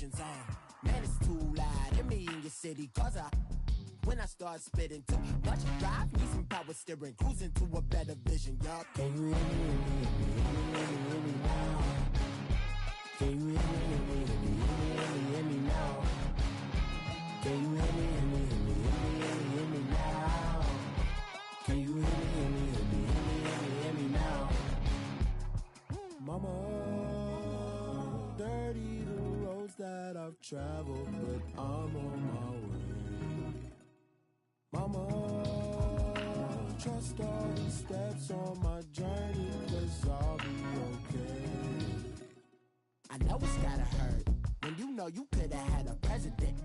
visions on. Man, it's too loud in me in your city, cause when I start spitting too much drive, need some power steering, cruising to a better vision, y'all. Can you hear me now? Can you hear me now? Can you hear me now? Can you hear me now? Mama, dirty the roads that I've traveled, but I'm on my way. Mama, trust all the steps on my journey, 'cause I'll be okay. I know it's gotta hurt when you know you could've had a president.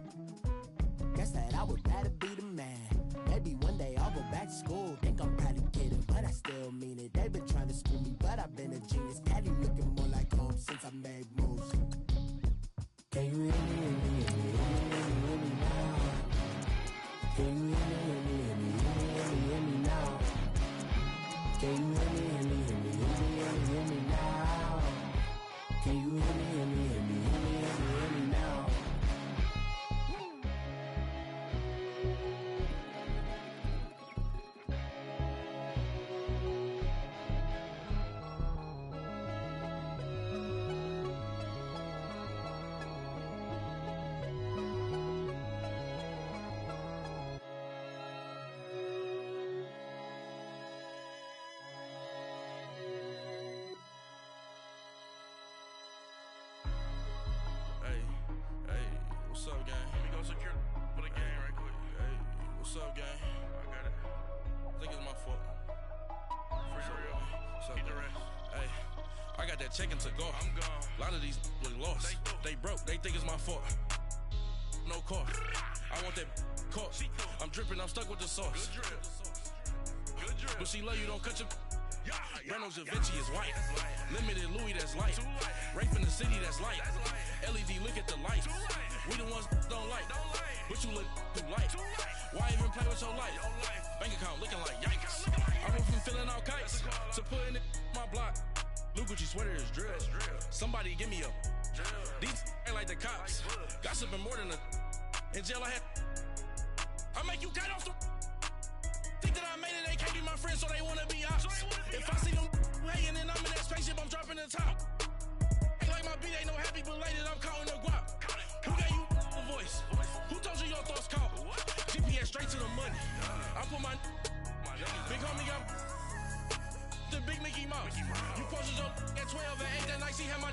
Guess that I would rather be the man. Maybe one day I'll go back to school. Think I'm probably kidding, but I still mean it. They've been trying to school me, but I've been a genius. Caddy looking more like home since I made moves. Can you hear me now? Can you hear me now? Can you hear me now? Can you hear me now? Checking to go. I'm gone. A lot of these look lost. They broke. They think it's my fault. No car. I want that caught. I'm dripping. I'm stuck with the sauce. Good drip. But she love you. Don't cut your. Reynolds Da Vinci is white. Limited Louis, that's light. Rape in the city, that's light. LED, look at the lights. We the ones don't like. But you look too light. Why even play with your life? Bank account looking like yikes. I went from filling out kites to putting it in my block. Blue Gucci sweater is drill. Somebody give me a. These ain't like the cops. Gossiping more than a. In jail I had. I make you cut off the. Think that I made it, they can't be my friends, so they wanna be ops. If I see them hating and I'm in that spaceship, I'm dropping the top. Ain't like my beat ain't no happy belated, I'm counting the guap. Who gave you a voice? Who told you your thoughts count? GPS straight to the money. I put my big homie got the big Mickey Mouse. You posted your at 12 and 8 that night, she had my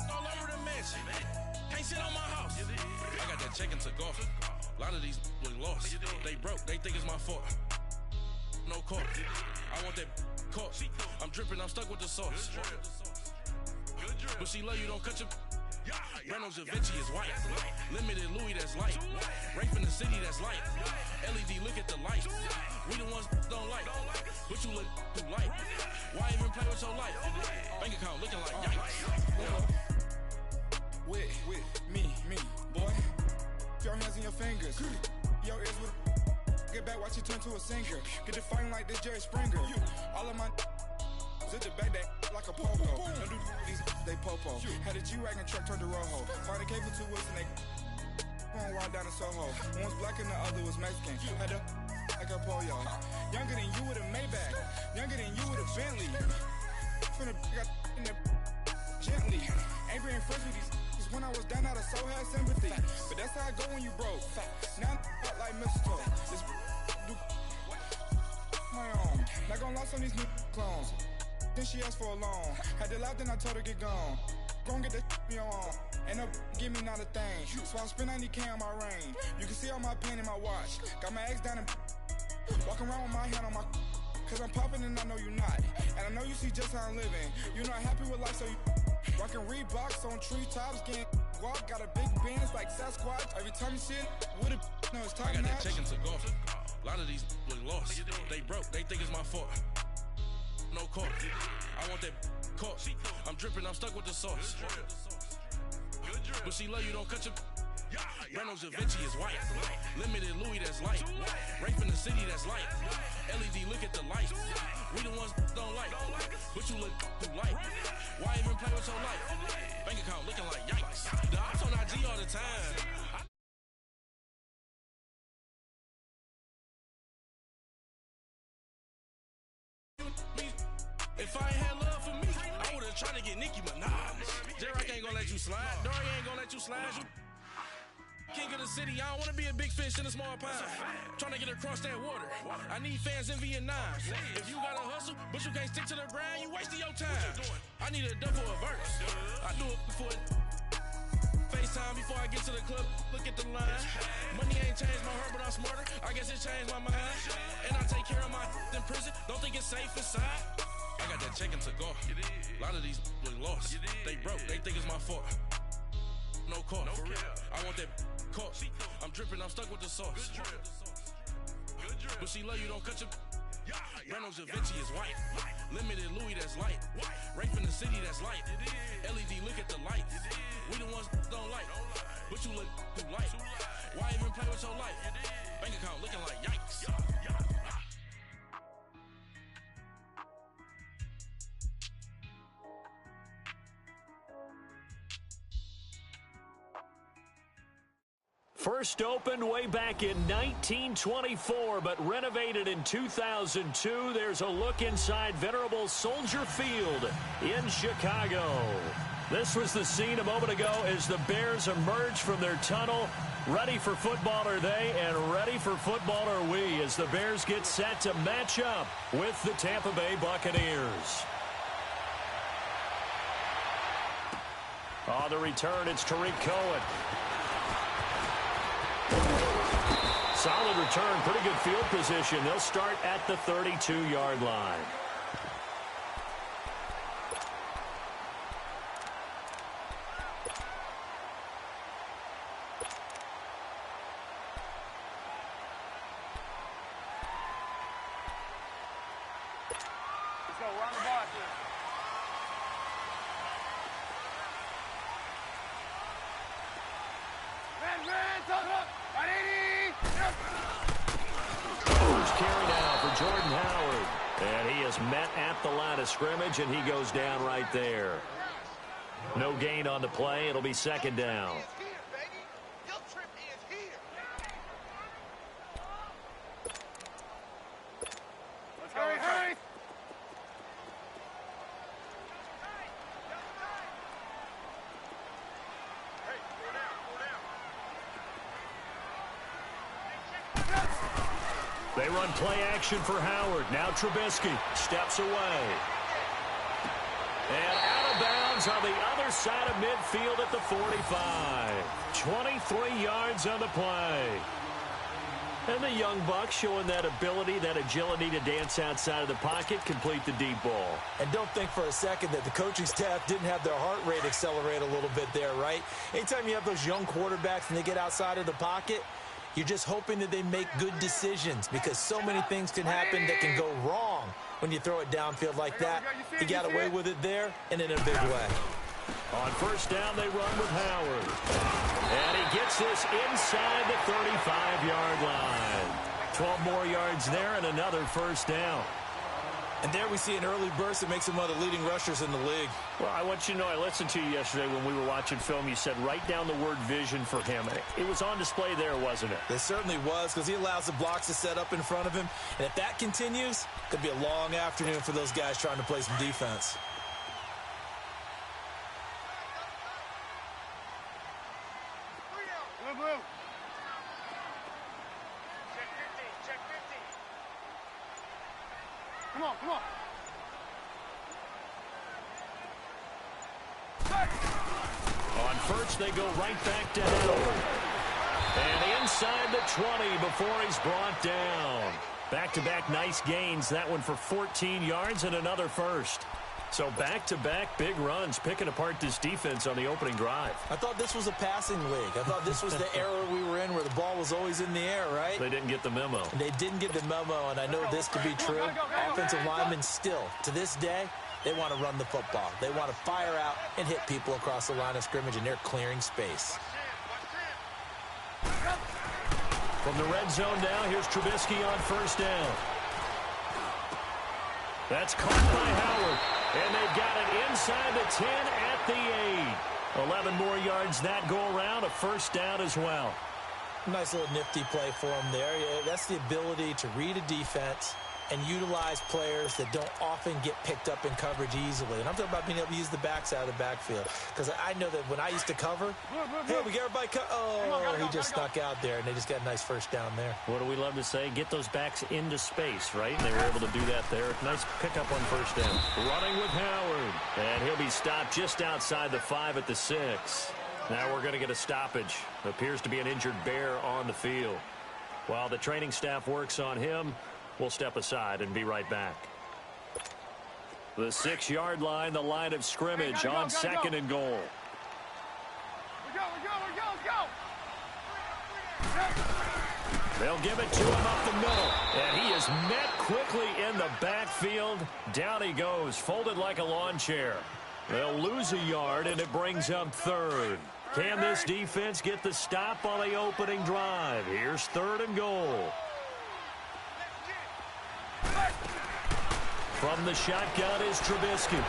all over the mansion. Can't sit on my house. I got that check into golf. A lot of these look lost. They broke, they think it's my fault. No car. I want that caught. I'm dripping, I'm stuck with the sauce. But she love you, don't cut your. Reynolds Da Vinci is white. Limited Louis, that's light. Rape in the city, that's light. LED, look at the lights. We the ones don't like. But you look too light. Why even play with your life? Bank account looking like yikes. With me, boy. Your hands and your fingers. Your ears with get back, watch you turn to a singer. Get to fighting like this Jerry Springer. All of my zip the back that like a popo. Don't do these, they popo. Had a G-Wagon truck turned to Rojo. Find a cable 2 wheels and they going right down to Soho. One was black and the other was Mexican. Had a like a pollo. Younger than you with a Maybach. Younger than you with a Bentley. From the got in the gently. Angry and friends with these when I was down out of so had sympathy. But that's how I go when you broke. Now I'm like mistletoe. This do my own. Not gonna lie on these new clones. Then she asked for a loan. Had to laugh, then I told her get gone. Gon' get that me on. Ain't no give me not a thing. So I spend 90K on my range. You can see all my pain in my watch. Got my ex down and walking around with my hand on my. Cause I'm popping and I know you not. And I know you see just how I'm living. You're not happy with life, so you rockin' Reeboks on treetops, getting walk. Got a big Benz like Sasquatch. Every time you see it, with it, no, it's time. I got that check into golf. A lot of these look lost. They broke, they think it's my fault. No car. I want that caught. I'm dripping, I'm stuck with the sauce. But she love you, don't cut your. Reynolds Da Vinci is white. Limited Louis that's light. Rape in the city that's light. LED look at the light. We the ones don't like. But you look through light. Why even play with your life? Bank account looking like yikes. The ops on IG all the time. If I ain't had love for me, I would've tried to get Nicki Minaj. J-Rock ain't gonna let you slide. Dory ain't gonna let you slide. You king of the city, I don't wanna be a big fish in a small pond. Trying to get across that water. I need fans in Vietnam. If you gotta hustle, but you can't stick to the grind, you wasting your time. I need a double a verse. I do it for FaceTime before I get to the club. Look at the line. Money ain't changed my heart, but I'm smarter. I guess it changed my mind. And I take care of my in prison. Don't think it's safe inside. I got that check-in to go. A lot of these look lost. They broke. They think it's my fault. No call. For real. I want that caught. I'm dripping. I'm stuck with the sauce. But she love you. Don't cut your. Reynolds Da Vinci is white. Limited Louis that's light. Rape in the city that's light. LED look at the light. We the ones don't like. But you look too light. Why even play with your life? Bank account looking like yikes. First opened way back in 1924, but renovated in 2002. There's a look inside venerable Soldier Field in Chicago. This was the scene a moment ago as the Bears emerged from their tunnel. Ready for football are they, and ready for football are we, as the Bears get set to match up with the Tampa Bay Buccaneers. On the return, it's Tariq Cohen. Solid return, pretty good field position. They'll start at the 32-yard line. Let's go, we're on the ball here. Red, talk up. First carry now for Jordan Howard. And he is met at the line of scrimmage, and he goes down right there. No gain on the play. It'll be second down. Let's go, hurry. They run play action for Howard. Now Trubisky steps away. And out of bounds on the other side of midfield at the 45. 23 yards on the play. And the young Bucs showing that ability, that agility to dance outside of the pocket, complete the deep ball. And don't think for a second that the coaching staff didn't have their heart rate accelerate a little bit there, right? Anytime you have those young quarterbacks and they get outside of the pocket, you're just hoping that they make good decisions, because so many things can happen that can go wrong when you throw it downfield like that. He got away with it there and in a big way. On first down, they run with Howard. And he gets this inside the 35-yard line. 12 more yards there and another first down. And there we see an early burst that makes him one of the leading rushers in the league. Well, I want you to know, I listened to you yesterday when we were watching film. You said write down the word vision for him. It was on display there, wasn't it? It certainly was, because he allows the blocks to set up in front of him. And if that continues, it could be a long afternoon for those guys trying to play some defense. Blue. Check 50. Come on. On first, they go right back to Howard. And inside the 20 before he's brought down. Back-to-back nice gains. That one for 14 yards and another first. So back-to-back big runs, picking apart this defense on the opening drive. I thought this was a passing league. I thought this was the era we were in where the ball was always in the air, right? They didn't get the memo. They didn't get the memo, and I know this to be true. Offensive linemen still, to this day, they want to run the football. They want to fire out and hit people across the line of scrimmage, and they're clearing space. From the red zone now, here's Trubisky on first down. That's caught by Howard. And they've got it inside the 10 at the 8. 11 more yards that go around, a first down as well. Nice little nifty play for him there. Yeah, that's the ability to read a defense and utilize players that don't often get picked up in coverage easily. And I'm talking about being able to use the backside of the backfield. Because I know that when I used to cover, hey, we get everybody he just snuck out there, and they just got a nice first down there. What do we love to say? Get those backs into space, right? And they were able to do that there. Nice pickup on first down. Running with Howard. And he'll be stopped just outside the 5 at the 6. Now we're going to get a stoppage. Appears to be an injured Bear on the field. While the training staff works on him, we'll step aside and be right back. The 6-yard line, the line of scrimmage on second and goal. They'll give it to him up the middle. And he is met quickly in the backfield. Down he goes, folded like a lawn chair. They'll lose a yard, and it brings up third. Can this defense get the stop on the opening drive? Here's third and goal. From the shotgun is Trubisky.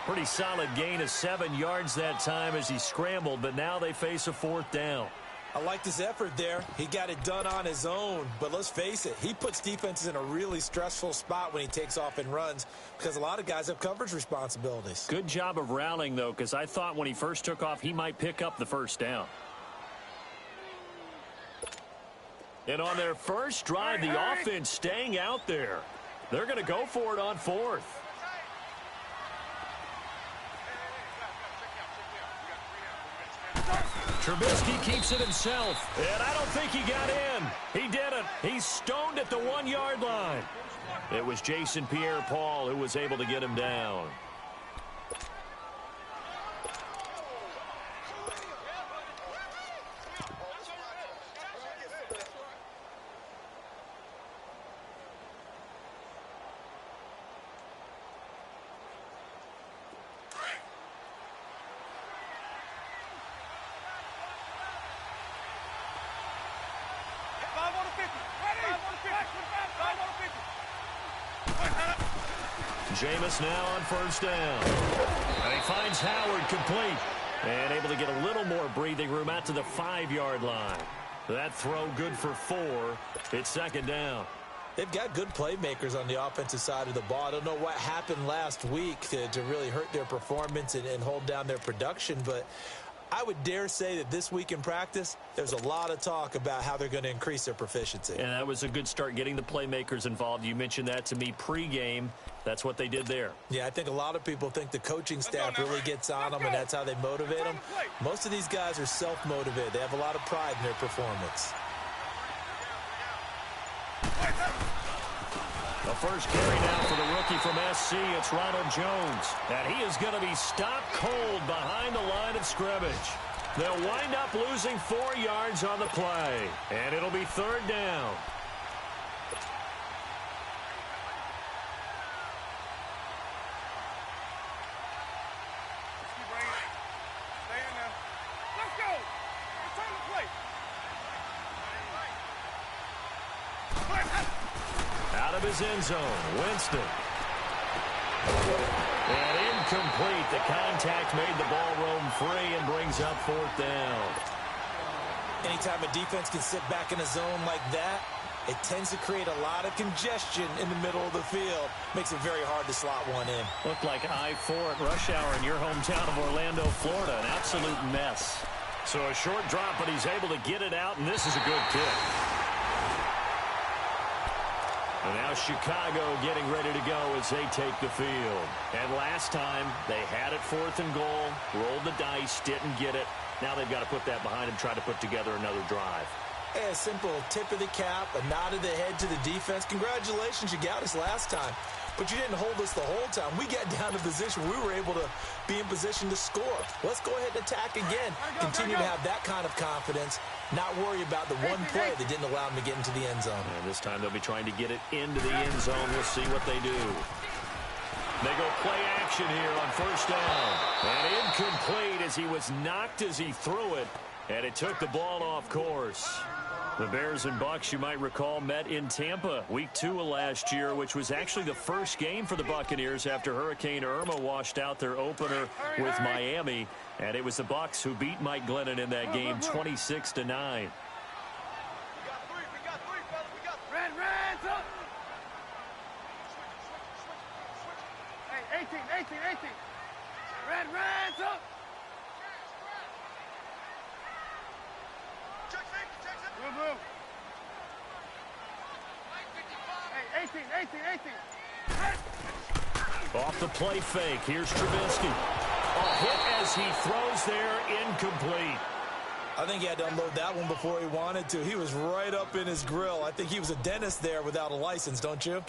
Pretty solid gain of 7 yards that time as he scrambled, but now they face a 4th down. I like this effort there. He got it done on his own, but let's face it, he puts defenses in a really stressful spot when he takes off and runs because a lot of guys have coverage responsibilities. Good job of rallying, though, because I thought when he first took off, he might pick up the first down. And on their first drive, the offense staying out there. They're going to go for it on 4th. Trubisky keeps it himself, and I don't think he got in. He didn't. He's stoned at the 1-yard line. It was Jason Pierre-Paul who was able to get him down. Jameis now on first down. And he finds Howard complete. And able to get a little more breathing room out to the 5-yard line. That throw good for 4. It's second down. They've got good playmakers on the offensive side of the ball. I don't know what happened last week to really hurt their performance and hold down their production, but I would dare say that this week in practice, there's a lot of talk about how they're going to increase their proficiency. And that was a good start getting the playmakers involved. You mentioned that to me pregame. That's what they did there. Yeah, I think a lot of people think the coaching staff really gets on them, and that's how they motivate them. Most of these guys are self-motivated. They have a lot of pride in their performance. The first carry now for the rookie from SC. It's Ronald Jones. And he is going to be stopped cold behind the line of scrimmage. They'll wind up losing 4 yards on the play. And it'll be third down. His end zone, Winston. And incomplete. The contact made the ball roam free and brings up 4th down. Anytime a defense can sit back in a zone like that, it tends to create a lot of congestion in the middle of the field. Makes it very hard to slot one in. Looked like I-4 at rush hour in your hometown of Orlando, Florida. An absolute mess. So a short drop, but he's able to get it out, and this is a good kick. And now Chicago getting ready to go as they take the field. And last time, they had it 4th and goal, rolled the dice, didn't get it. Now they've got to put that behind them, try to put together another drive. A simple tip of the cap, a nod of the head to the defense. Congratulations, you got us last time. But you didn't hold us the whole time. We got down to position. We were able to be in position to score. Let's go ahead and attack again. Continue to have that kind of confidence. Not worry about the one play that didn't allow them to get into the end zone. And this time they'll be trying to get it into the end zone. We'll see what they do. They go play action here on first down. And incomplete as he was knocked as he threw it. And it took the ball off course. The Bears and Bucs, you might recall, met in Tampa week 2 of last year, which was actually the first game for the Buccaneers after Hurricane Irma washed out their opener with Miami. And it was the Bucs who beat Mike Glennon in that game 26-9. Reds up! Move, move. Hey, 18. Off the play fake, here's Trubisky. A hit as he throws there, incomplete. I think he had to unload that one before he wanted to. He was right up in his grill. I think he was a dentist there without a license, don't you?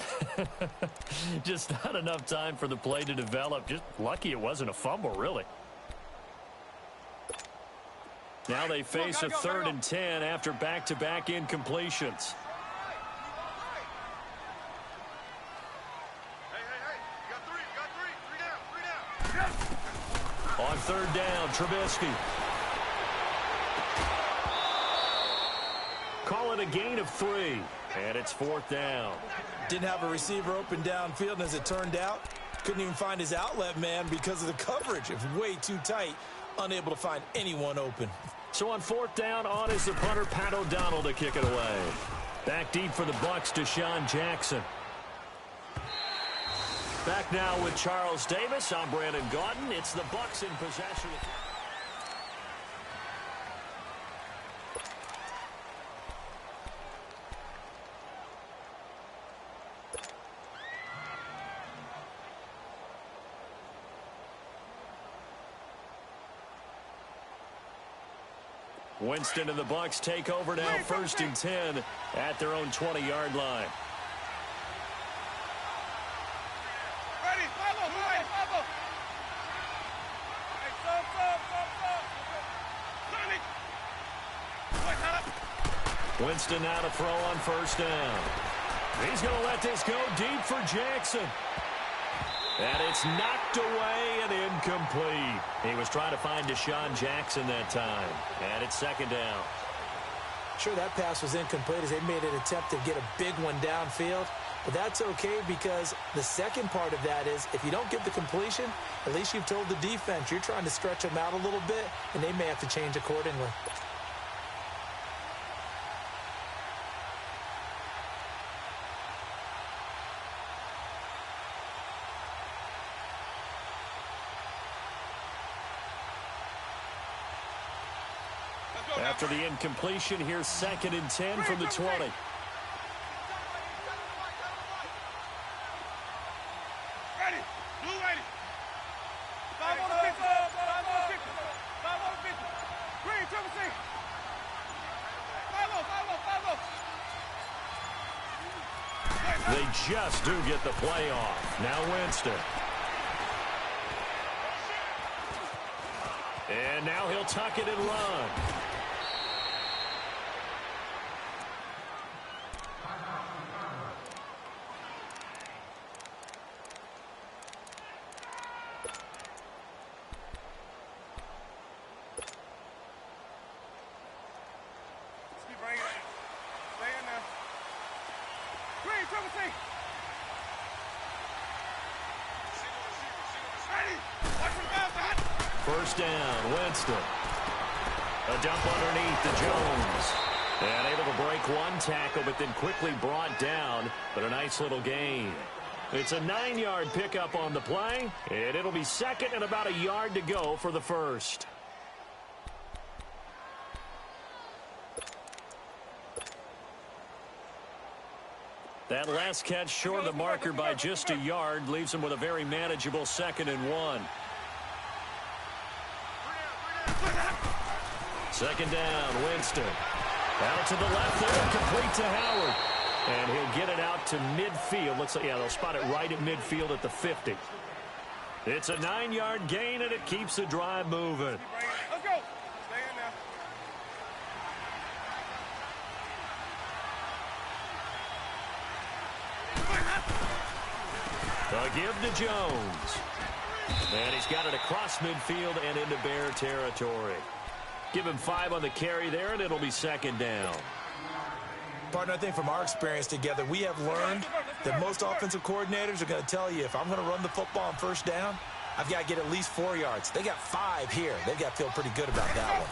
Just not enough time for the play to develop. Just lucky it wasn't a fumble, really. Now they face a 3rd and 10 after back-to-back incompletions. On 3rd down, Trubisky. Call it a gain of 3, and it's 4th down. Didn't have a receiver open downfield, and as it turned out, couldn't even find his outlet man because of the coverage. It was way too tight, unable to find anyone open. So on 4th down, on is the punter, Pat O'Donnell, to kick it away. Back deep for the Bucs, Deshaun Jackson. Back now with Charles Davis. I'm Brandon Gaudin. It's the Bucs in possession. Winston and the Bucs take over now, 1st and 10 at their own 20-yard line. Ready, follow. Hey, stop. Winston now to throw on 1st down. He's going to let this go deep for Jackson. And it's knocked away and incomplete. He was trying to find Deshaun Jackson that time. And it's 2nd down. Sure, that pass was incomplete as they made an attempt to get a big one downfield. But that's okay because the second part of that is if you don't get the completion, at least you've told the defense you're trying to stretch them out a little bit, and they may have to change accordingly. After the incompletion, here's 2nd and 10 from the 20. Ready. Blue ready. 5 on the 50. 5 on the 50. 5 on the 50. Green, triple C. 5 They just do get the play off. Now Winston. And now he'll tuck it and run. First down, Winston. A dump underneath to Jones. And able to break one tackle, but then quickly brought down. But a nice little gain. It's a 9-yard pickup on the play. And it'll be 2nd and about a yard to go for the 1st. That last catch short of the marker by just a yard leaves him with a very manageable 2nd and 1. 2nd down, Winston. Out to the left there, complete to Howard. And he'll get it out to midfield. Looks like, yeah, they'll spot it right at midfield at the 50. It's a 9-yard gain, and it keeps the drive moving. Let's go. Stay in there. A give to Jones. And he's got it across midfield and into Bear territory. Give him 5 on the carry there, and it'll be second down. Partner, I think from our experience together, we have learned that most offensive coordinators are going to tell you, if I'm going to run the football on first down, I've got to get at least 4 yards. They got 5 here. They've got to feel pretty good about that one.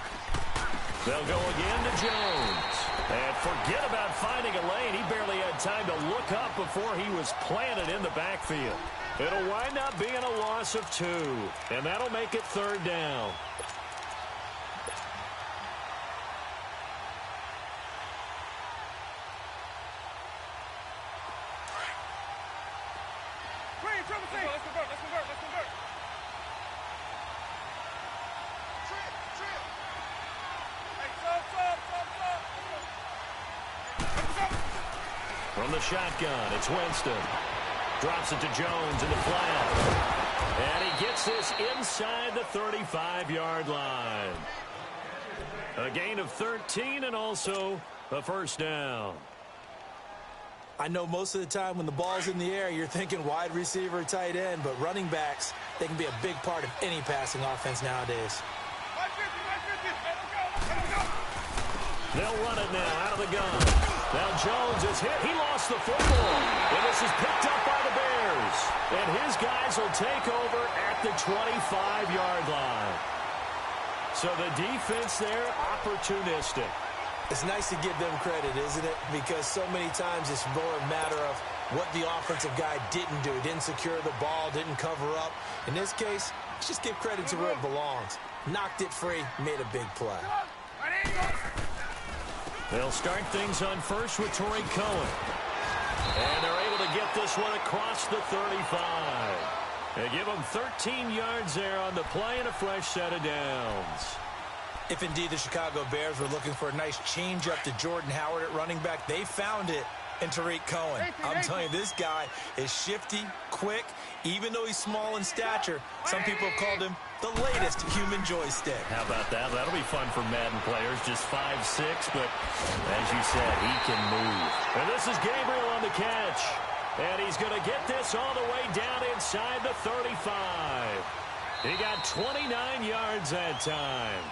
They'll go again to Jones. And forget about finding a lane. He barely had time to look up before he was planted in the backfield. It'll wind up being a loss of 2. And that'll make it third down. Let's convert. From the shotgun, it's Winston. Drops it to Jones in the flat. And he gets this inside the 35-yard line. A gain of 13 and also a first down. I know most of the time when the ball's in the air, you're thinking wide receiver, tight end, but running backs, they can be a big part of any passing offense nowadays. They'll run it now out of the gun. Now Jones is hit. He lost the football. And this is picked up by the Bears. And his guys will take over at the 25-yard line. So the defense there, opportunistic. It's nice to give them credit, isn't it? Because so many times it's more a matter of what the offensive guy didn't do. Didn't secure the ball, didn't cover up. In this case, let's just give credit to where it belongs. Knocked it free, made a big play. They'll start things on first with Torrey Cohen. And they're able to get this one across the 35. They give him 13 yards there on the play and a fresh set of downs. If indeed the Chicago Bears were looking for a nice change-up to Jordan Howard at running back, they found it in Tariq Cohen. I'm telling you, this guy is shifty, quick. Even though he's small in stature, some people have called him the latest human joystick. How about that? That'll be fun for Madden players. Just 5'6", but as you said, he can move. And this is Gabriel on the catch. And he's going to get this all the way down inside the 35. He got 29 yards that time.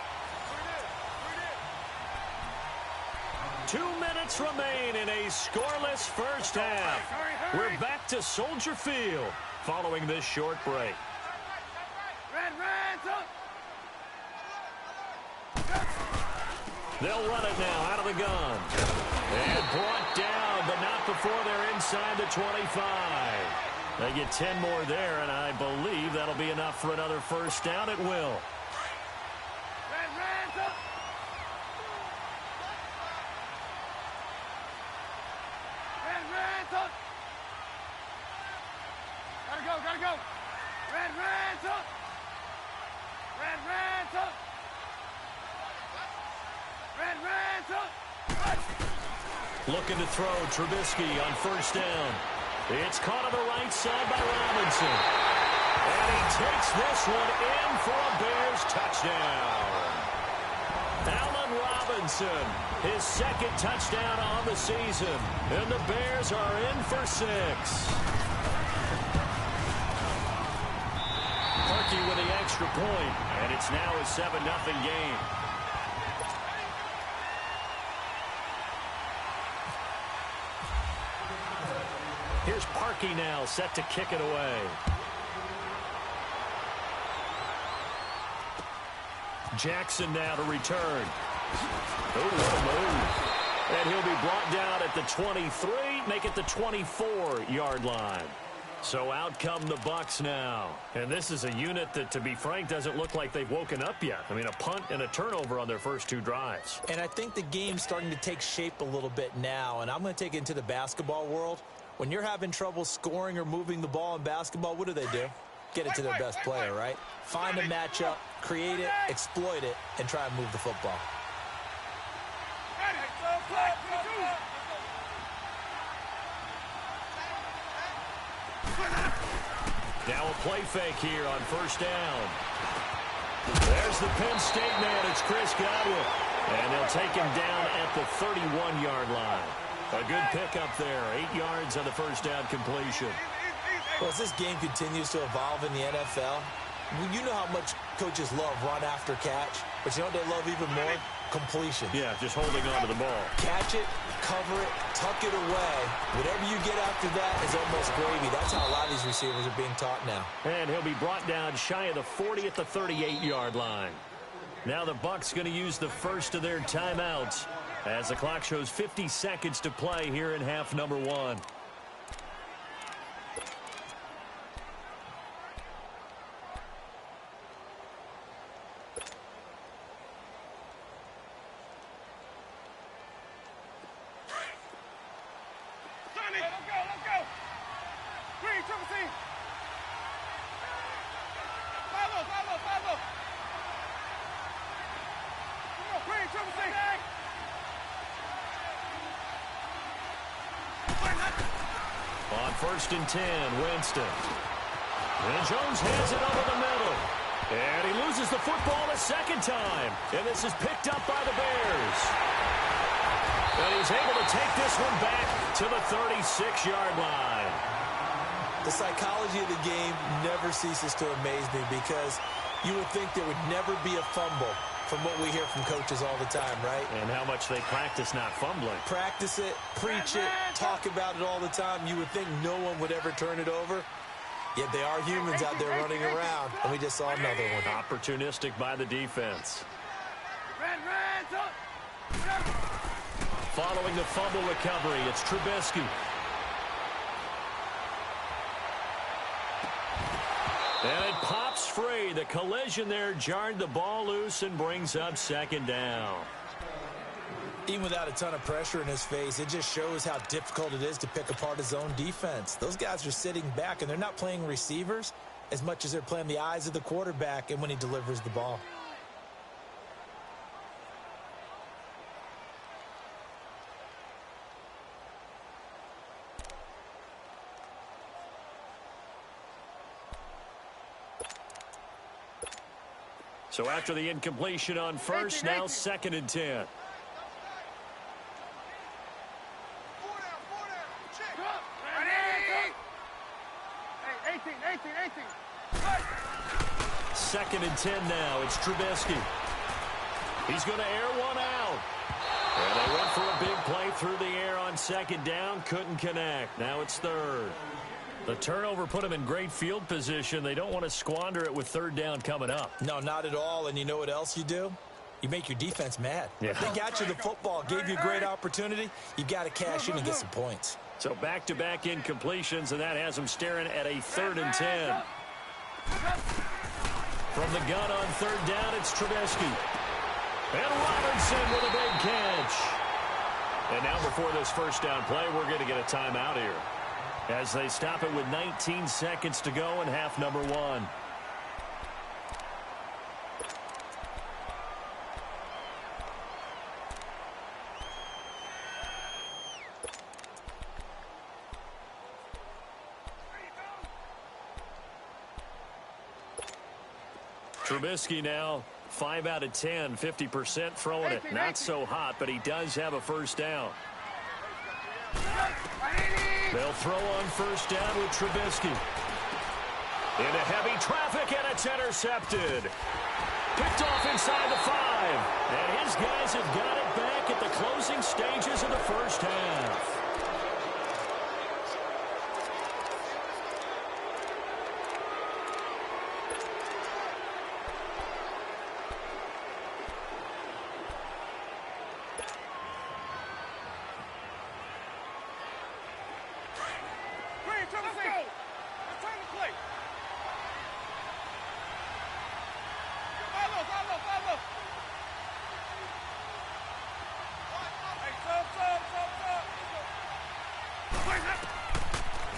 2 minutes remain in a scoreless first half. We're back to Soldier Field following this short break. They'll run it now out of the gun. And brought down, but not before they're inside the 25. They get 10 more there, and I believe that'll be enough for another first down. It will. Gotta go. Looking to throw Trubisky on first down. It's caught on the right side by Robinson. And he takes this one in for a Bears touchdown. Allen Robinson, his second touchdown on the season. And the Bears are in for 6. Parkey with the extra point, and it's now a 7-0 game. Here's Parkey now, set to kick it away. Jackson now to return. Oh, what a move. And he'll be brought down at the 23, make it the 24-yard line. So out come the Bucs now. And this is a unit that, to be frank, doesn't look like they've woken up yet. I mean, a punt and a turnover on their first 2 drives. And I think the game's starting to take shape a little bit now. And I'm going to take it into the basketball world. When you're having trouble scoring or moving the ball in basketball, what do? Get it to their best player, right? Find a matchup, create it, exploit it, and try and move the football. Now a play fake here on first down. There's the Penn State man. It's Chris Godwin. And they'll take him down at the 31-yard line. A good pickup there. 8 yards on the first down completion. Well, as this game continues to evolve in the NFL, you know how much coaches love run after catch, but you know what they love even more? Completion. Yeah, just holding on to the ball. Catch it, cover it, tuck it away. Whatever you get after that is almost gravy. That's how a lot of these receivers are being taught now. And he'll be brought down shy of the 40 at the 38-yard line. Now the Bucs going to use the first of their timeouts as the clock shows 50 seconds to play here in half number 1. On 1st and 10, Winston. And Jones hands it over the middle. And he loses the football a second time. And this is picked up by the Bears. And he's able to take this one back to the 36-yard line. The psychology of the game never ceases to amaze me because you would think there would never be a fumble from what we hear from coaches all the time, right? And how much they practice not fumbling. Practice it, preach it, talk about it all the time. You would think no one would ever turn it over. Yet they are humans out there running around, and we just saw another one. Opportunistic by the defense. Following the fumble recovery, it's Trubisky. And it pops free. The collision there jarred the ball loose and brings up 2nd down. Even without a ton of pressure in his face, it just shows how difficult it is to pick apart his own defense. Those guys are sitting back, and they're not playing receivers as much as they're playing the eyes of the quarterback and when he delivers the ball. So after the incompletion on 1st, now 2nd and 10. Second and 10 now. It's Trubisky. He's going to air one out. And they went for a big play through the air on 2nd down. Couldn't connect. Now it's 3rd. The turnover put them in great field position. They don't want to squander it with 3rd down coming up. No, not at all. And you know what else you do? You make your defense mad. Yeah. If they got you the football, gave you a great opportunity, you got to cash in and get some points. So back-to-back incompletions, and that has them staring at a 3rd and 10. From the gun on 3rd down, it's Trubisky. And Robinson with a big catch. And now before this 1st down play, we're going to get a timeout here, as they stop it with 19 seconds to go in half number 1. Trubisky now 5 out of 10, 50% throwing it. Not so hot, but he does have a 1st down. They'll throw on 1st down with Trubisky. Into heavy traffic, and it's intercepted. Picked off inside the 5. And his guys have got it back at the closing stages of the 1st half.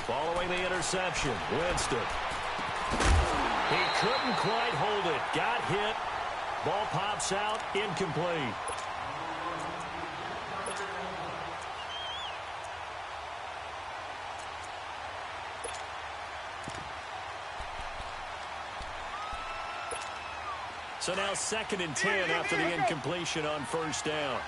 Following the interception, Winston. He couldn't quite hold it. Got hit. Ball pops out, incomplete. So now 2nd and 10 after the incompletion on 1st down.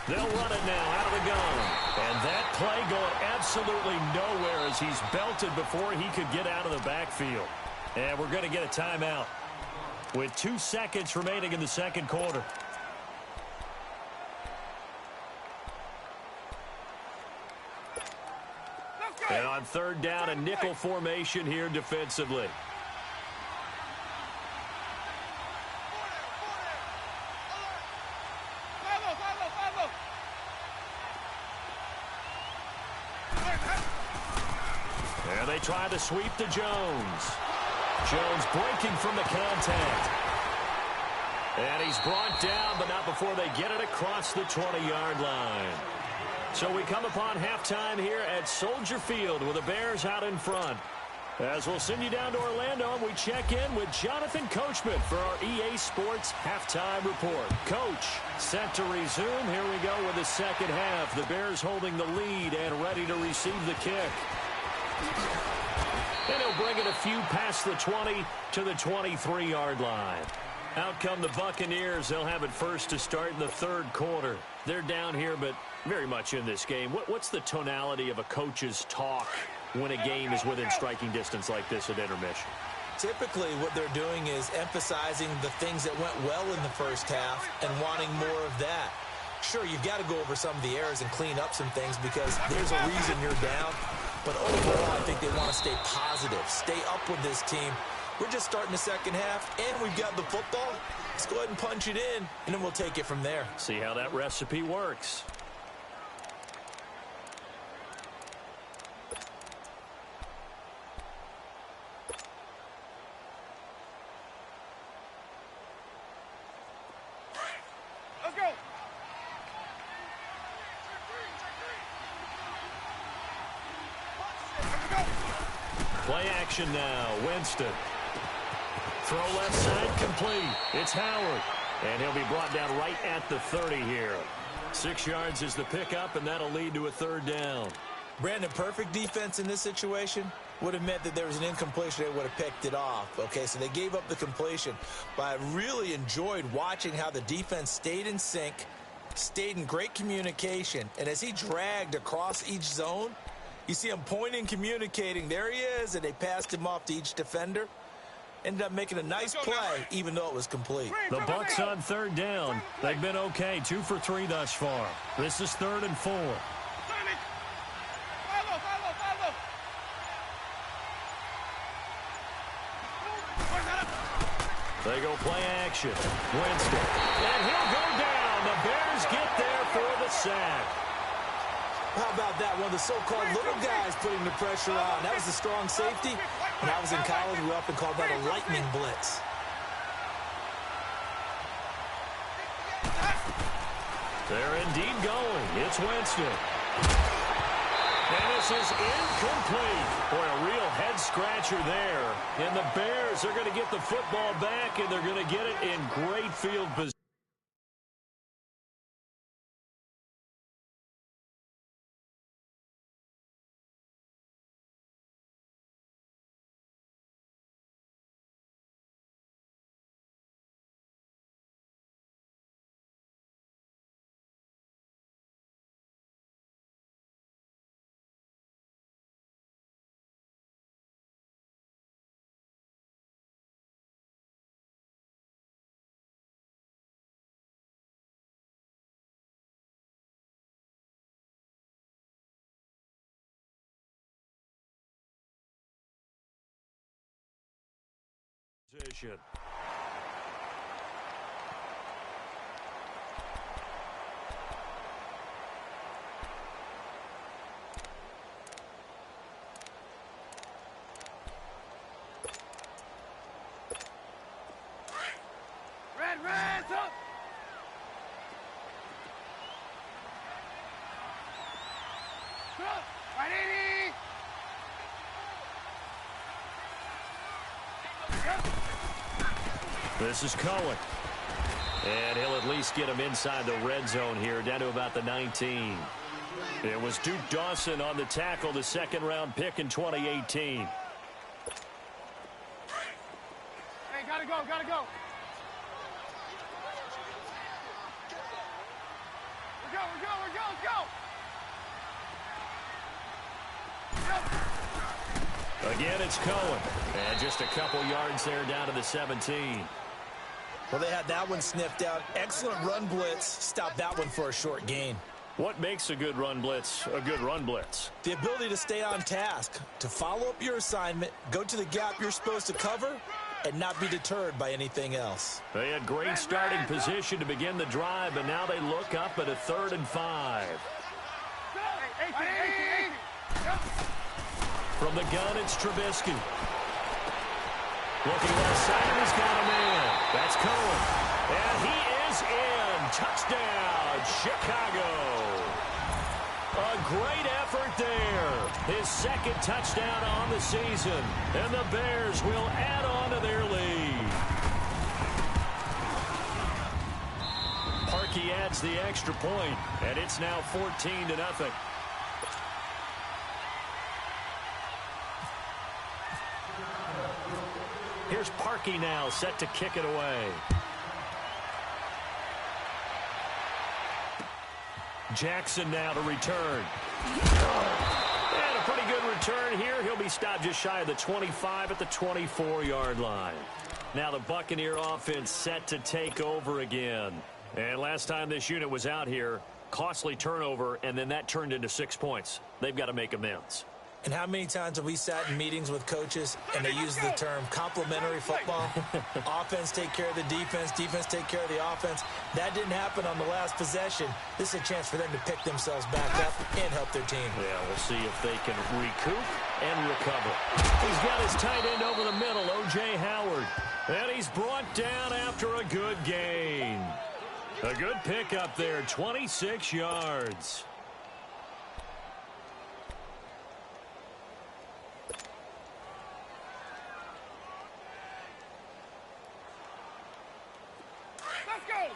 They'll run it now out of the gun. And that play going absolutely nowhere as he's belted before he could get out of the backfield. And we're going to get a timeout with 2 seconds remaining in the second quarter. And on third down, a nickel formation here defensively. And they try to sweep to Jones. Jones breaking from the contact. And he's brought down, but not before they get it across the 20-yard line. So we come upon halftime here at Soldier Field with the Bears out in front. As we'll send you down to Orlando, and we check in with Jonathan Coachman for our EA Sports Halftime Report. Coach, set to resume. Here we go with the second half. The Bears holding the lead and ready to receive the kick. And he'll bring it a few past the 20 to the 23-yard line. Out come the Buccaneers. They'll have it first to start in the third quarter. They're down here, but very much in this game. What's the tonality of a coach's talk when a game is within striking distance like this at intermission? Typically, what they're doing is emphasizing the things that went well in the first half and wanting more of that. Sure, you've got to go over some of the errors and clean up some things because there's a reason you're down. But overall, I think they want to stay positive, stay up with this team. We're just starting the second half, and we've got the football. Let's go ahead and punch it in, and then we'll take it from there. See how that recipe works. Let's go. Play action now. Winston. Throw left side complete. It's Howard. And he'll be brought down right at the 30 here. 6 yards is the pickup, and that'll lead to a third down. Brandon, perfect defense in this situation would have meant that there was an incompletion. They would have picked it off. Okay, so they gave up the completion. But I really enjoyed watching how the defense stayed in sync, stayed in great communication. And as he dragged across each zone, you see him pointing, communicating. There he is, and they passed him off to each defender. Ended up making a nice play, even though it was complete. The Bucs on third down. They've been okay, 2 for 3 thus far. This is 3rd and 4. They go play action. Winston. And he'll go down. The Bears get there for the sack. How about that? One of the so-called little guys putting the pressure on. That was a strong safety. When I was in college, we often called that a lightning blitz. They're indeed going. It's Winston. And this is incomplete. Boy, a real head-scratcher there. And the Bears are going to get the football back, and they're going to get it in great field position. Position. Red, up! Right in. This is Cohen. And he'll at least get him inside the red zone here, down to about the 19. It was Duke Dawson on the tackle, the second-round pick in 2018. Hey, gotta go. Let's go. Again, it's Cohen. And just a couple yards there down to the 17. Well, they had that one sniffed out. Excellent run blitz. Stopped that one for a short gain. What makes a good run blitz a good run blitz? The ability to stay on task, to follow up your assignment, go to the gap you're supposed to cover, and not be deterred by anything else. They had great starting position to begin the drive, but now they look up at a 3rd and 5. From the gun, it's Trubisky. Looking left side, and he's got him in. That's Cohen. And he is in. Touchdown, Chicago. A great effort there. His 2nd touchdown on the season. And the Bears will add on to their lead. Parkey adds the extra point, and it's now 14-0. Here's Parkey now, set to kick it away. Jackson now to return. And a pretty good return here. He'll be stopped just shy of the 25 at the 24-yard line. Now the Buccaneer offense set to take over again. And last time this unit was out here, costly turnover, and then that turned into 6 points. They've got to make amends. And how many times have we sat in meetings with coaches and they use the term complementary football? Offense take care of the defense, defense take care of the offense. That didn't happen on the last possession. This is a chance for them to pick themselves back up and help their team. Yeah, we'll see if they can recoup and recover. He's got his tight end over the middle, O.J. Howard. And he's brought down after a good gain. A good pickup there, 26 yards. Let's go.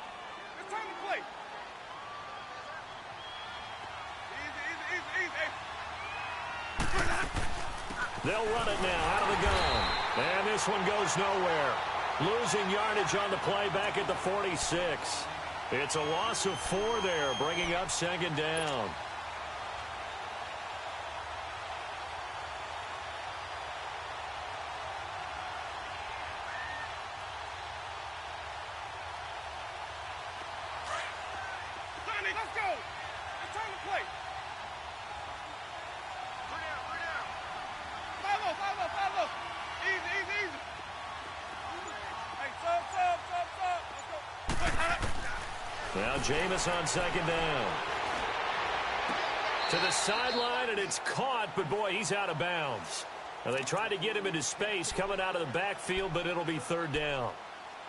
It's time to play. Easy. They'll run it now out of the gun. And this one goes nowhere. Losing yardage on the play back at the 46. It's a loss of 4 there, bringing up 2nd down. Let's go. It's time to play. Bring down. Follow. Easy. Hey, sub. Let's go. Now Jameis on 2nd down. To the sideline, and it's caught, but boy, he's out of bounds. Now they tried to get him into space coming out of the backfield, but it'll be 3rd down.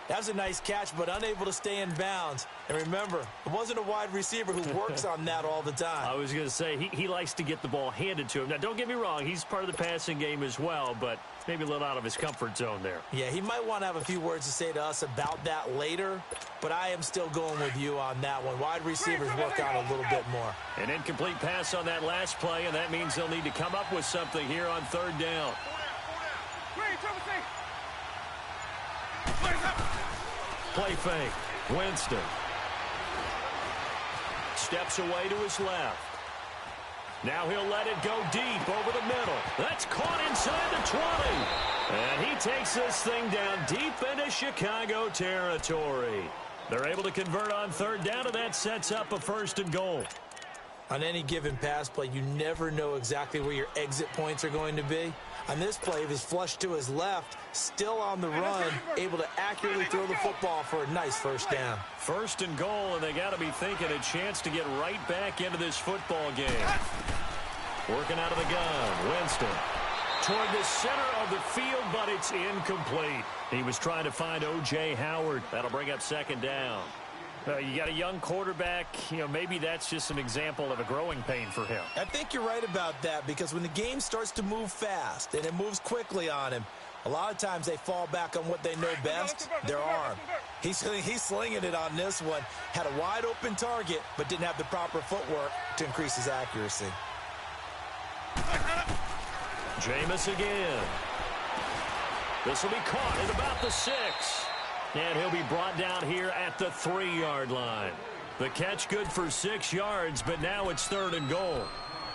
That was a nice catch, but unable to stay in bounds. And remember, it wasn't a wide receiver who works on that all the time. I was going to say, he likes to get the ball handed to him. Now, don't get me wrong, he's part of the passing game as well, but maybe a little out of his comfort zone there. Yeah, he might want to have a few words to say to us about that later, but I am still going with you on that one. Wide receivers work on a little bit more. An incomplete pass on that last play, and that means they'll need to come up with something here on 3rd down. Play fake. Winston. Steps away to his left. Now he'll let it go deep over the middle. That's caught inside the 20. And he takes this thing down deep into Chicago territory. They're able to convert on 3rd down, and that sets up a 1st and goal. On any given pass play, you never know exactly where your exit points are going to be. On this play, he was flushed to his left, still on the run, able to accurately throw the football for a nice 1st down. 1st and goal, and they got to be thinking a chance to get right back into this football game. Working out of the gun, Winston. Toward the center of the field, but it's incomplete. He was trying to find O.J. Howard. That'll bring up 2nd down. You got a young quarterback, maybe that's just an example of a growing pain for him. I think you're right about that, because when the game starts to move fast and it moves quickly on him, a lot of times they fall back on what they know best, their arm. He's slinging it on this one. Had a wide open target, but didn't have the proper footwork to increase his accuracy. Jameis again. This will be caught at about the 6. And he'll be brought down here at the 3-yard line. The catch good for 6 yards, but now it's 3rd and goal.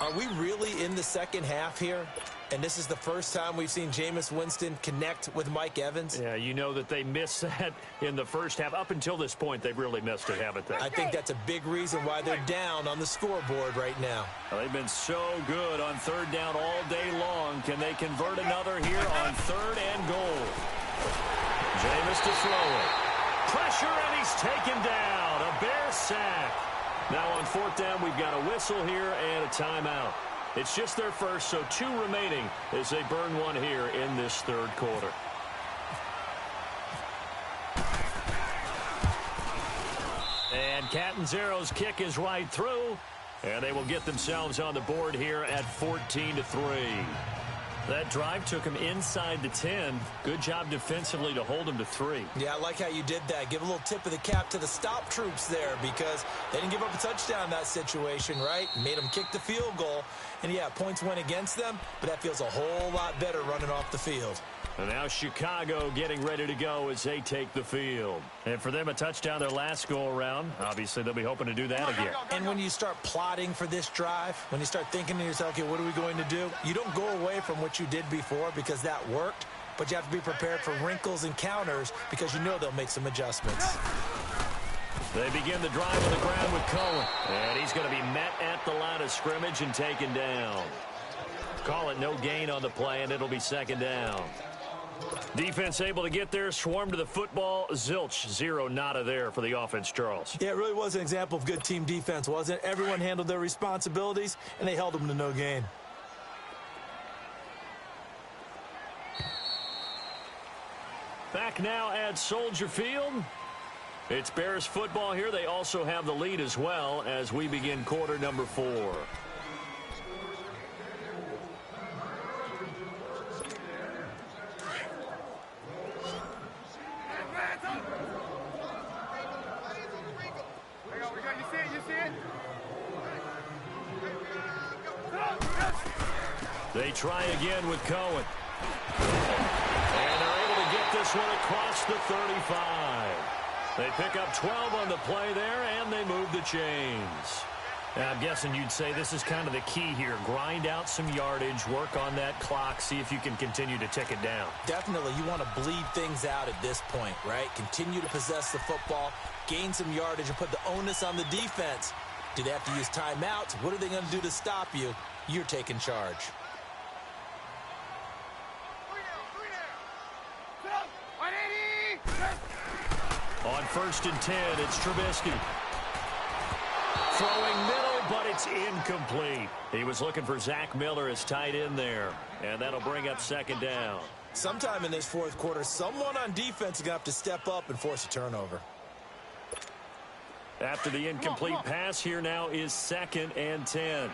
Are we really in the second half here? And this is the first time we've seen Jameis Winston connect with Mike Evans? Yeah, you know that they missed that in the first half. Up until this point, they've really missed it, haven't they? I think that's a big reason why they're down on the scoreboard right now. Well, they've been so good on 3rd down all day long. Can they convert another here on 3rd and goal? Jameis to throw it. Pressure, and he's taken down. A Bear sack. Now on 4th down, we've got a whistle here and a timeout. It's just their first, so 2 remaining as they burn one here in this 3rd quarter. And Catanzaro's kick is right through, and they will get themselves on the board here at 14-3. That drive took him inside the 10. Good job defensively to hold him to 3. Yeah, I like how you did that. Give a little tip of the cap to the stop troops there because they didn't give up a touchdown in that situation, right? Made them kick the field goal. And, yeah, points went against them, but that feels a whole lot better running off the field. And now Chicago getting ready to go as they take the field. And for them, a touchdown their last go-around. Obviously, they'll be hoping to do that again. And when you start plotting for this drive, when you start thinking to yourself, okay, what are we going to do? You don't go away from what you did before because that worked, but you have to be prepared for wrinkles and counters because you know they'll make some adjustments. They begin the drive on the ground with Cohen. And he's going to be met at the line of scrimmage and taken down. Call it no gain on the play, and it'll be 2nd down. Defense able to get there, swarm to the football. Zilch, 0 nada there for the offense, Charles. Yeah, it really was an example of good team defense, wasn't it? Everyone handled their responsibilities, and they held them to no gain. Back now at Soldier Field. It's Bears football here. They also have the lead as well as we begin quarter number 4. They try again with Cohen. And they're able to get this one across the 35. They pick up 12 on the play there, and they move the chains. Now, I'm guessing you'd say this is kind of the key here. Grind out some yardage, work on that clock, see if you can continue to tick it down. Definitely. You want to bleed things out at this point, right? Continue to possess the football, gain some yardage, and put the onus on the defense. Do they have to use timeouts? What are they going to do to stop you? You're taking charge. On 1st and 10, it's Trubisky. Throwing middle, but it's incomplete. He was looking for Zach Miller as tight end there, and that'll bring up 2nd down. Sometime in this 4th quarter, someone on defense is going to have to step up and force a turnover. After the incomplete pass, here now is 2nd and 10.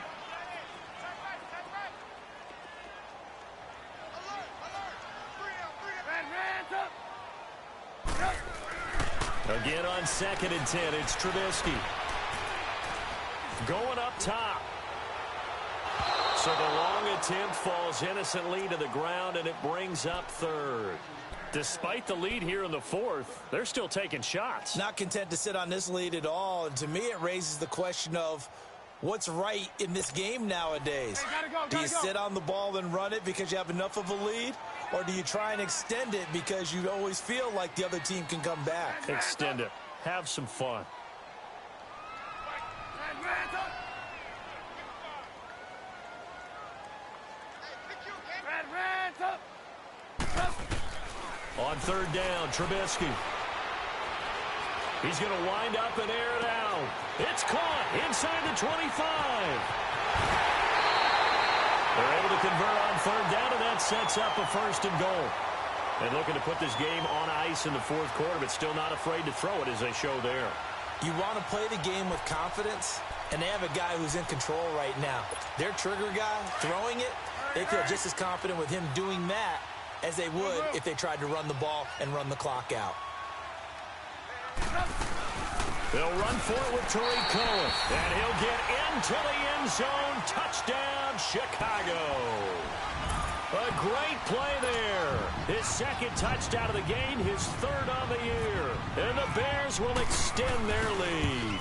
Again on 2nd and 10, it's Trubisky. Going up top. So the long attempt falls innocently to the ground, and it brings up 3rd. Despite the lead here in the 4th, they're still taking shots. Not content to sit on this lead at all. And to me, it raises the question of what's right in this game nowadays. Do you sit on the ball and run it because you have enough of a lead? Or do you try and extend it because you always feel like the other team can come back? Extend it. Have some fun. On 3rd down, Trubisky. He's going to wind up and air it out. It's caught inside the 25. They're able to convert on 3rd down, and that sets up a 1st and goal. And looking to put this game on ice in the 4th quarter, but still not afraid to throw it as they show there. You want to play the game with confidence, and they have a guy who's in control right now. Their trigger guy throwing it, they feel just as confident with him doing that as they would if they tried to run the ball and run the clock out. They'll run for it with Tariq Cohen, and he'll get into the end zone. Touchdown, Chicago. A great play there. His 2nd touchdown of the game, his 3rd on the year. And the Bears will extend their lead.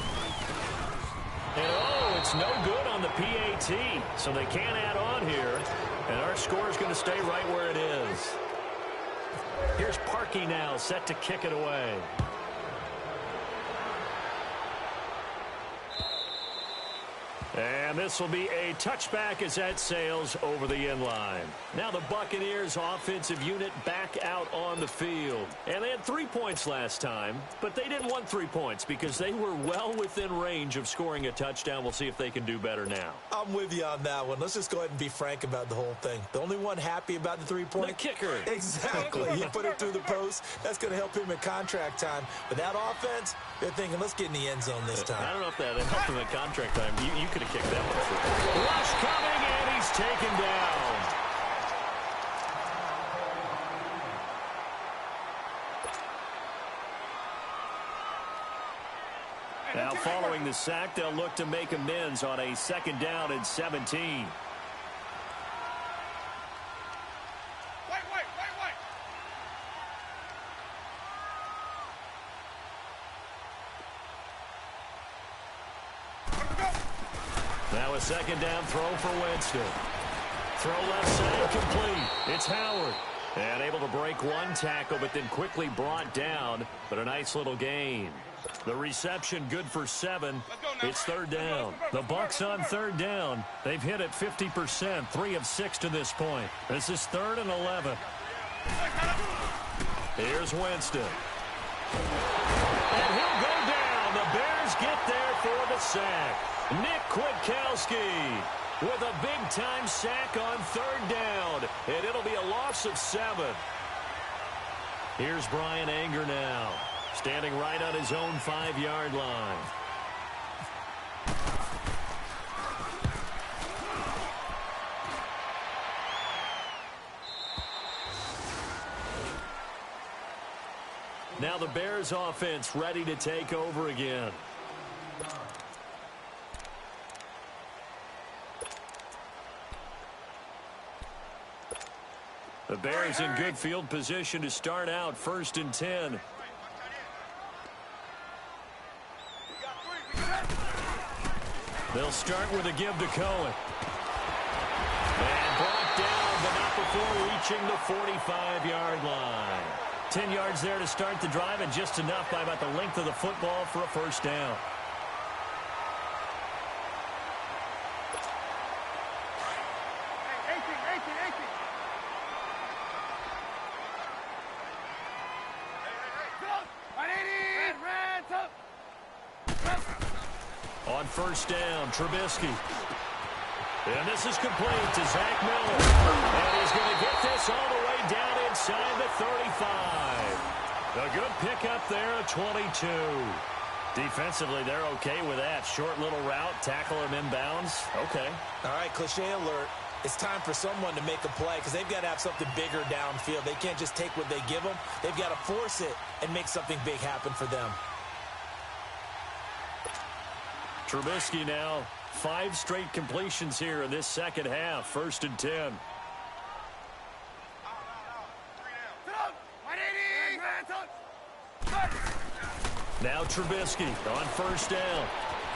And oh, it's no good on the PAT, so they can't add on here. And our score is going to stay right where it is. Here's Parkey now, set to kick it away. And this will be a touchback as that sails over the end line. Now the Buccaneers offensive unit back out on the field. And they had 3 points last time, but they didn't want 3 points because they were well within range of scoring a touchdown. We'll see if they can do better now. I'm with you on that one. Let's just go ahead and be frank about the whole thing. The only one happy about the 3-point? The kicker. Exactly. He put it through the post. That's going to help him in contract time. But that offense, they're thinking, let's get in the end zone this time. I don't know if that helped him in contract time. You could have kicked that one through. Rush coming, and he's taken down. Now following the sack, they'll look to make amends on a 2nd down and 17. Now a 2nd down throw for Winston. Throw left side complete. It's Howard. And able to break one tackle, but then quickly brought down. But a nice little gain. The reception good for 7. It's 3rd down. The Bucs on 3rd down. They've hit it 50%, 3 of 6 to this point. This is 3rd and 11. Here's Winston. And he'll go down. The Bears get there for the sack. Nick Kwiatkowski with a big-time sack on 3rd down. And it'll be a loss of 7. Here's Brian Anger now, standing right on his own 5-yard line. Now the Bears offense ready to take over again. The Bears in good field position to start out 1st and 10. They'll start with a give to Cohen. And brought down, but not before reaching the 45-yard line. 10 yards there to start the drive, and just enough by about the length of the football for a 1st down. On 1st down, Trubisky. And this is complete to Zach Miller. And he's going to get this all the way down inside the 35. A good pickup there at 22. Defensively, they're okay with that. Short little route, tackle him inbounds. Okay. All right, cliche alert. It's time for someone to make a play because they've got to have something bigger downfield. They can't just take what they give them. They've got to force it and make something big happen for them. Trubisky now, 5 straight completions here in this 2nd half. 1st and 10. Now Trubisky on 1st down.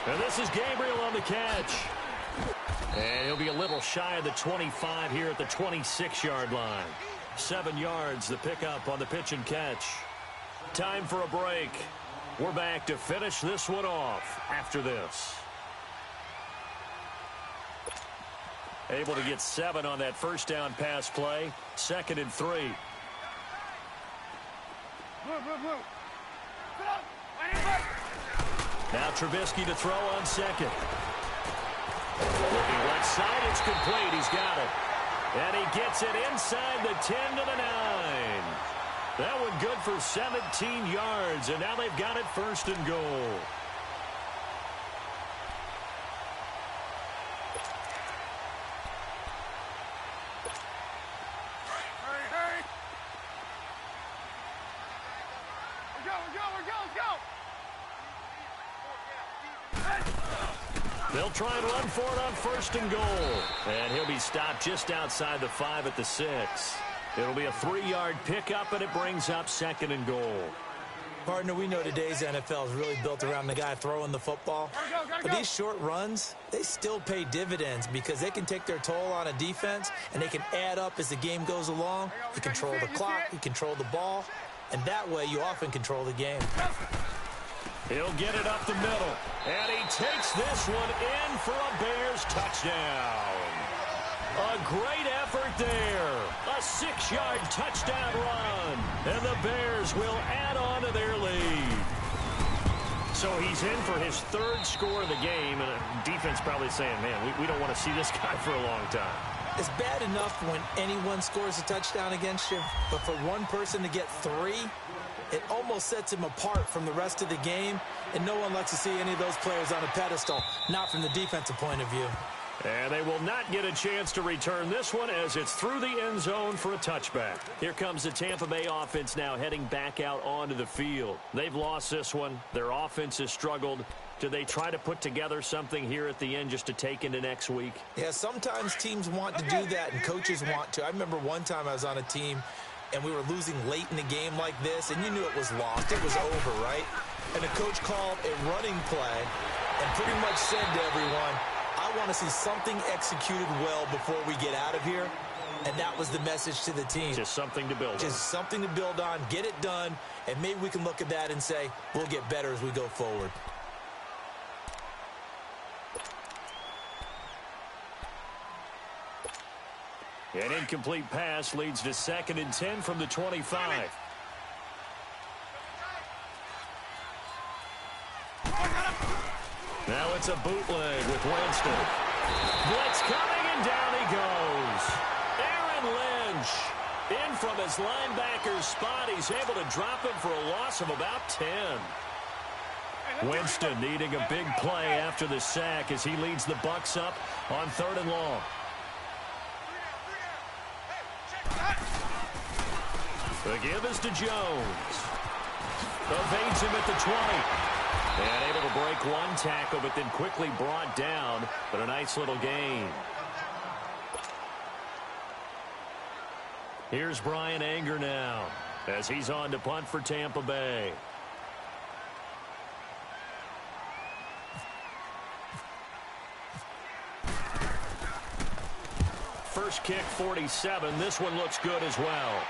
And this is Gabriel on the catch. And he'll be a little shy of the 25 here at the 26-yard line. 7 yards, the pickup on the pitch and catch. Time for a break. We're back to finish this one off after this. Able to get 7 on that 1st down pass play. 2nd and 3. Now Trubisky to throw on 2nd. Looking left side, it's complete. He's got it. And he gets it inside the 10 to the 9. That one good for 17 yards, and now they've got it 1st and goal. They'll try and run for it on 1st and goal. And he'll be stopped just outside the 5 at the 6. It'll be a 3-yard pickup, and it brings up 2nd and goal. Partner, we know today's NFL is really built around the guy throwing the football. But these short runs, they still pay dividends because they can take their toll on a defense, and they can add up as the game goes along. You control the clock, you control the ball, and that way you often control the game. He'll get it up the middle, and he takes this one in for a Bears touchdown. A great effort there. A 6-yard touchdown run. And the Bears will add on to their lead. So he's in for his 3rd score of the game. And the defense probably saying, man, we don't want to see this guy for a long time. It's bad enough when anyone scores a touchdown against you. But for one person to get 3, it almost sets him apart from the rest of the game. And no one likes to see any of those players on a pedestal, not from the defensive point of view. And they will not get a chance to return this one as it's through the end zone for a touchback. Here comes the Tampa Bay offense now heading back out onto the field. They've lost this one. Their offense has struggled. Do they try to put together something here at the end just to take into next week? Yeah, sometimes teams want to do that and coaches want to. I remember one time I was on a team and we were losing late in the game like this, and you knew it was lost. It was over, right? And the coach called a running play and pretty much said to everyone, I want to see something executed well before we get out of here. And that was the message to the team. Just something to build on. Just something to build on, get it done, and maybe we can look at that and say, we'll get better as we go forward. An incomplete pass leads to 2nd and 10 from the 25. Now it's a bootleg with Winston. Blitz coming, and down he goes. Aaron Lynch in from his linebacker's spot. He's able to drop him for a loss of about 10. Winston needing a big play after the sack as he leads the Bucs up on 3rd and long. The give is to Jones. Evades him at the 20. And able to break one tackle, but then quickly brought down. But a nice little gain. Here's Brian Anger now as he's on to punt for Tampa Bay. First kick, 47. This one looks good as well.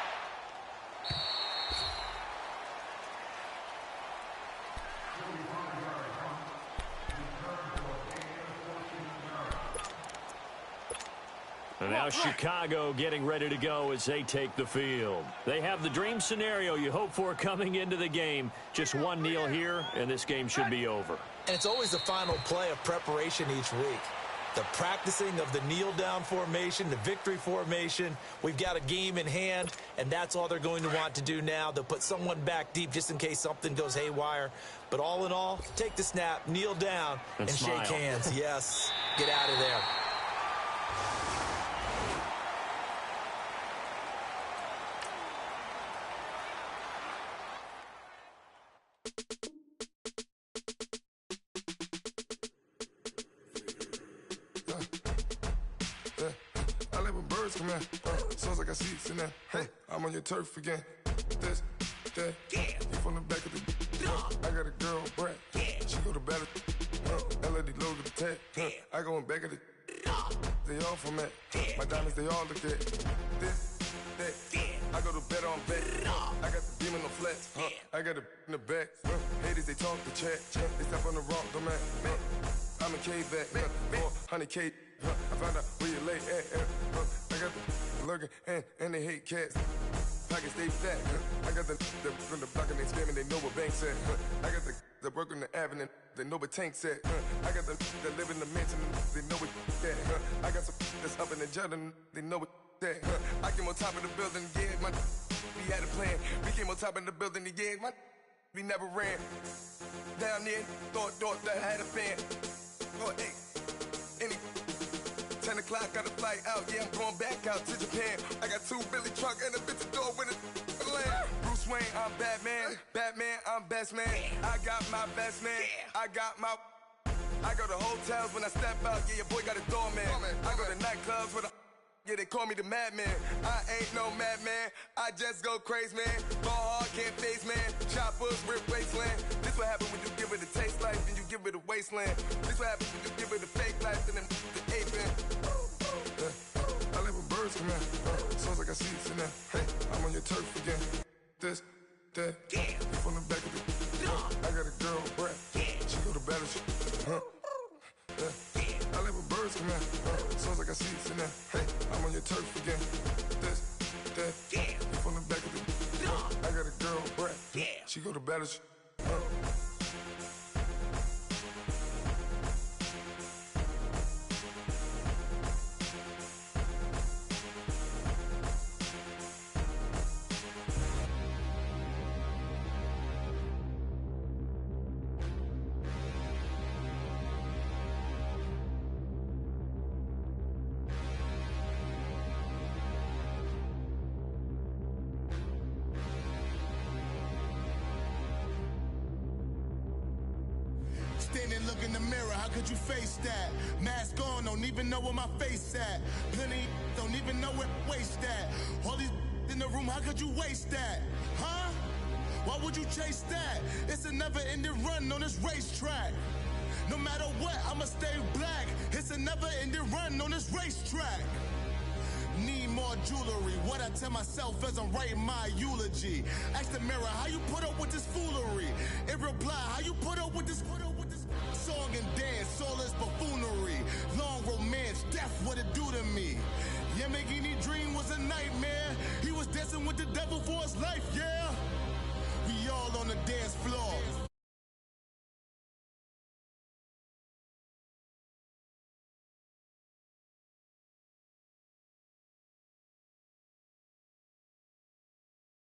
And now Chicago getting ready to go as they take the field. They have the dream scenario you hope for coming into the game. Just one kneel here, and this game should be over. And it's always the final play of preparation each week. The practicing of the kneel-down formation, the victory formation. We've got a game in hand, and that's all they're going to want to do now. They'll put someone back deep just in case something goes haywire. But all in all, take the snap, kneel down, and shake hands. Yes, get out of there. Come here, sounds like I seats in there. Hey, I'm on your turf again. This, that, you from the back of the. I got a girl, Brad. She go to battle. LED logo the tag. I go in back of the. They all from that. My diamonds, they all look at. This, that. I go to bed on bed. I got the demon on flats. I got it in the back. Haters, they talk the chat. They step on the rock, don't man. I'm a K-back, 400K. I found out where you lay at. I got the lurking and they hate cats. Pockets stay fat. I got the from the block and they scamming, they know what banks at. I got the work on the avenue, they know what tanks at. I got the that live in the mansion, they know what that. I got some that's up in the Jordan, they know what that. I came on top of the building, yeah, my we had a plan. We came on top of the building, yeah, my we never ran. Down there, thought that I had a fan. Oh, hey, any 10 o'clock, got a flight out. Yeah, I'm going back out to Japan. I got 2 Billy truck and a bitch door with a land. Bruce Wayne, I'm Batman. Batman, I'm best man. I got my best man. I got my. I go to hotels when I step out. Yeah, your boy got a doorman. I go to nightclubs with a. Yeah, they call me the madman. I ain't no madman. I just go crazy, man. Ball hard, can't face, man. Choppers, rip wasteland. This what happens when you give it a taste life and you give it a wasteland. This what happens when you give it a fake life and then the aping. I live with birds come in. Sounds like I see it in there. Hey, I'm on your turf again. This, that. Yeah. You from the back of the. I got a girl, Brad. Yeah. She go to battle. I live with birds come in. Sounds like I see it in there. Hey, I'm on your turf again. This, that. Yeah. You from the back of the. I got a girl, Brad. Yeah. She go to battle. Standing, look in the mirror, how could you face that? Mask on, don't even know where my face at. Plenty, don't even know where waste at. All these in the room, how could you waste that? Huh? Why would you chase that? It's a never-ending run on this racetrack. No matter what, I'ma stay black. It's a never-ending run on this racetrack. Need more jewelry. What I tell myself as I'm writing my eulogy. Ask the mirror, how you put up with this foolery? It reply, how you put up with this song and dance, all this buffoonery. Long romance, death, what it do to me? Yamagini dream was a nightmare. He was dancing with the devil for his life, yeah. We all on the dance floor.